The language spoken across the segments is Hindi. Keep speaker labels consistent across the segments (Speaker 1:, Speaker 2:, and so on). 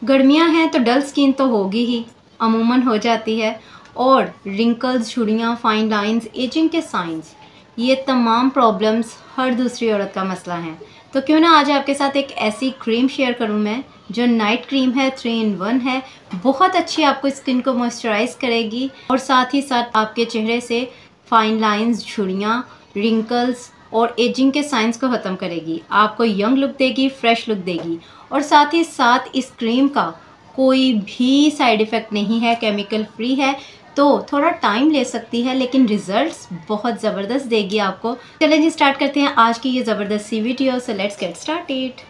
Speaker 1: गर्मियां हैं तो डल स्किन तो होगी ही, अमूमन हो जाती है। और रिंकल्स, झुर्रियाँ, फाइन लाइंस, एजिंग के साइंस, ये तमाम प्रॉब्लम्स हर दूसरी औरत का मसला है। तो क्यों ना आज आपके साथ एक ऐसी क्रीम शेयर करूं मैं जो नाइट क्रीम है, 3 in 1 है। बहुत अच्छी आपको स्किन को मॉइस्चराइज करेगी और साथ ही साथ आपके चेहरे से फाइन लाइंस, झुर्रियाँ, रिंकल्स और एजिंग के साइंस को ख़त्म करेगी। आपको यंग लुक देगी, फ्रेश लुक देगी। और साथ ही साथ इस क्रीम का कोई भी साइड इफ़ेक्ट नहीं है, केमिकल फ्री है। तो थोड़ा टाइम ले सकती है लेकिन रिजल्ट्स बहुत ज़बरदस्त देगी आपको। चलिए जी स्टार्ट करते हैं आज की ये ज़बरदस्त सी video. So let's get started.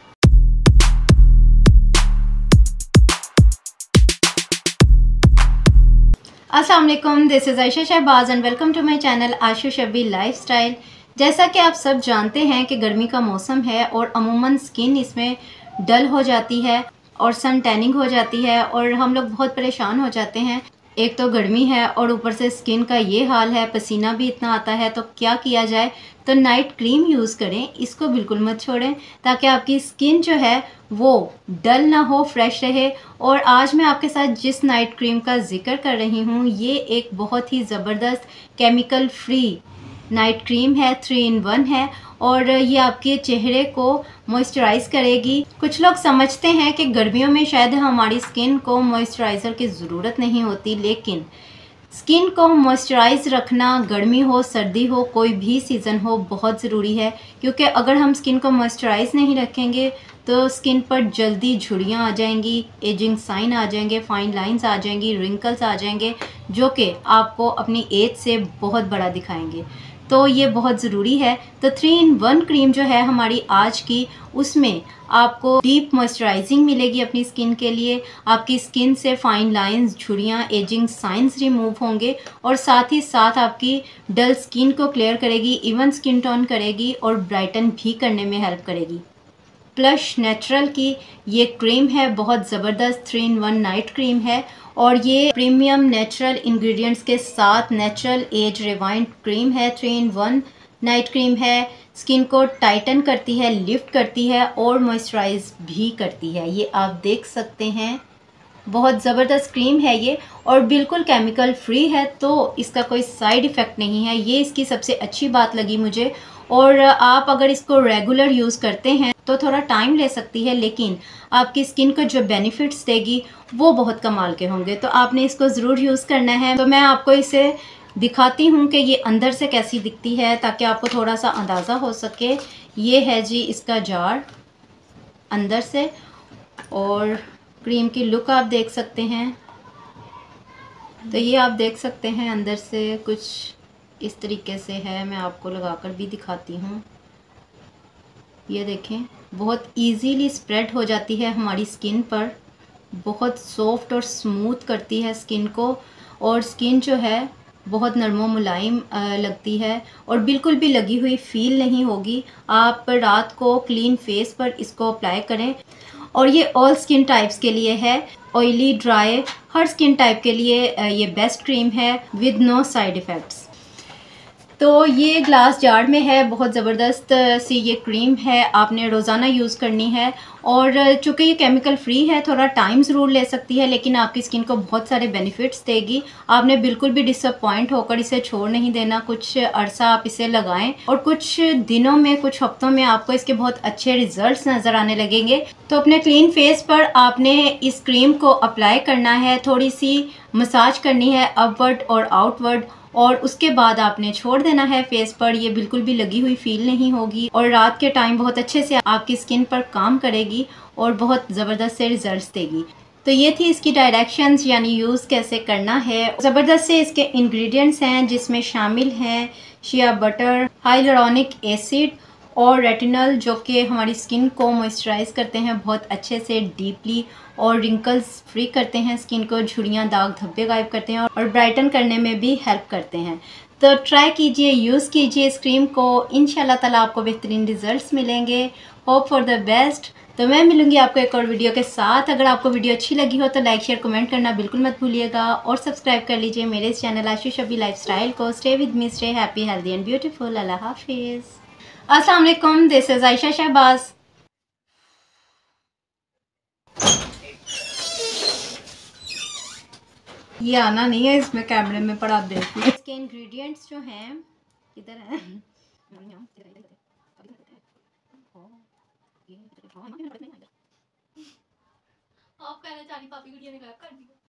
Speaker 1: अस्सलाम वालेकुम, this is Ayesha Shahbaz and welcome to my channel Ashu Shabi lifestyle. जैसा कि आप सब जानते हैं कि गर्मी का मौसम है और अमूमन स्किन इसमें डल हो जाती है और सन टैनिंग हो जाती है और हम लोग बहुत परेशान हो जाते हैं। एक तो गर्मी है और ऊपर से स्किन का ये हाल है, पसीना भी इतना आता है। तो क्या किया जाए? तो नाइट क्रीम यूज़ करें, इसको बिल्कुल मत छोड़ें ताकि आपकी स्किन जो है वो डल ना हो, फ्रेश रहे। और आज मैं आपके साथ जिस नाइट क्रीम का जिक्र कर रही हूँ ये एक बहुत ही ज़बरदस्त केमिकल फ्री नाइट क्रीम है, 3 in 1 है और ये आपके चेहरे को मॉइस्चराइज करेगी। कुछ लोग समझते हैं कि गर्मियों में शायद हमारी स्किन को मॉइस्चराइज़र की ज़रूरत नहीं होती, लेकिन स्किन को मॉइस्चराइज रखना गर्मी हो, सर्दी हो, कोई भी सीज़न हो, बहुत ज़रूरी है। क्योंकि अगर हम स्किन को मॉइस्चराइज नहीं रखेंगे तो स्किन पर जल्दी झुर्रियाँ आ जाएंगी, एजिंग साइन आ जाएंगे, फाइन लाइंस आ जाएंगी, रिंकल्स आ जाएंगे जो कि आपको अपनी एज से बहुत बड़ा दिखाएंगे। तो ये बहुत ज़रूरी है। तो 3 in 1 क्रीम जो है हमारी आज की, उसमें आपको डीप मॉइस्चराइजिंग मिलेगी अपनी स्किन के लिए। आपकी स्किन से फाइन लाइंस, झुर्रियाँ, एजिंग साइंस रिमूव होंगे और साथ ही साथ आपकी डल स्किन को क्लियर करेगी, इवन स्किन टोन करेगी और ब्राइटन भी करने में हेल्प करेगी। प्लश नेचुरल की ये क्रीम है, बहुत ज़बरदस्त 3 in 1 नाइट क्रीम है और ये प्रीमियम नेचुरल इंग्रेडिएंट्स के साथ नेचुरल एज रिवाइंड क्रीम है। 3 in 1 नाइट क्रीम है, स्किन को टाइटन करती है, लिफ्ट करती है और मॉइस्चराइज भी करती है। ये आप देख सकते हैं, बहुत ज़बरदस्त क्रीम है ये और बिल्कुल केमिकल फ्री है, तो इसका कोई साइड इफ़ेक्ट नहीं है। ये इसकी सबसे अच्छी बात लगी मुझे। और आप अगर इसको रेगुलर यूज़ करते हैं तो थोड़ा टाइम ले सकती है, लेकिन आपकी स्किन को जो बेनिफिट्स देगी वो बहुत कमाल के होंगे। तो आपने इसको ज़रूर यूज़ करना है। तो मैं आपको इसे दिखाती हूँ कि ये अंदर से कैसी दिखती है ताकि आपको थोड़ा सा अंदाज़ा हो सके। ये है जी इसका जार अंदर से और क्रीम की लुक आप देख सकते हैं। तो ये आप देख सकते हैं अंदर से कुछ इस तरीके से है। मैं आपको लगाकर भी दिखाती हूँ। ये देखें, बहुत इजीली स्प्रेड हो जाती है हमारी स्किन पर, बहुत सॉफ्ट और स्मूथ करती है स्किन को और स्किन जो है बहुत नरमो मुलायम लगती है और बिल्कुल भी लगी हुई फील नहीं होगी। आप रात को क्लीन फेस पर इसको अप्लाई करें और ये ऑल स्किन टाइप्स के लिए है, ऑयली, ड्राई, हर स्किन टाइप के लिए ये बेस्ट क्रीम है विद नो साइड इफ़ेक्ट्स। तो ये ग्लास जार में है, बहुत ज़बरदस्त सी ये क्रीम है, आपने रोज़ाना यूज़ करनी है। और चूँकि ये केमिकल फ्री है, थोड़ा टाइम ज़रूर ले सकती है लेकिन आपकी स्किन को बहुत सारे बेनिफिट्स देगी। आपने बिल्कुल भी डिसअपॉइंट होकर इसे छोड़ नहीं देना। कुछ अरसा आप इसे लगाएं और कुछ दिनों में, कुछ हफ्तों में आपको इसके बहुत अच्छे रिजल्ट्स नज़र आने लगेंगे। तो अपने क्लीन फेस पर आपने इस क्रीम को अप्लाई करना है, थोड़ी सी मसाज करनी है अपवर्ड और आउटवर्ड और उसके बाद आपने छोड़ देना है फेस पर। ये बिल्कुल भी लगी हुई फील नहीं होगी और रात के टाइम बहुत अच्छे से आपकी स्किन पर काम करेगी और बहुत ज़बरदस्त से रिजल्ट्स देगी। तो ये थी इसकी डायरेक्शंस, यानी यूज़ कैसे करना है। ज़बरदस्त से इसके इंग्रेडिएंट्स हैं जिसमें शामिल हैं शिया बटर, हाइलुरोनिक एसिड और रेटिनॉल, जो कि हमारी स्किन को मॉइस्चराइज करते हैं बहुत अच्छे से डीपली और रिंकल्स फ्री करते हैं स्किन को, झुर्रियाँ, दाग धब्बे गायब करते हैं और ब्राइटन करने में भी हेल्प करते हैं। तो ट्राई कीजिए, यूज़ कीजिए इस क्रीम को, इंशाल्लाह ताला आपको बेहतरीन रिजल्ट्स मिलेंगे। Hope for the best. तो मैं मिलूंगी आपको एक और वीडियो के साथ। अगर आपको वीडियो अच्छी लगी हो तो लाइक, शेयर, कमेंट करना बिल्कुल मत भूलिएगा और सब्सक्राइब कर लीजिए मेरे इस चैनल आशु शबी लाइफस्टाइल को। Stay with me, stay happy, healthy and beautiful. Allah हाफिज़। अस्सलाम वालेकुम, दिस इज़ आयशा शहबाज।
Speaker 2: ये आना नहीं है इसमें, कैमरे में पड़ा देख।
Speaker 1: इसके इंग्रेडिएंट्स जो हैं किधर है? आप कहना चाह रही पापी गुड़िया ने गायब कर दिया।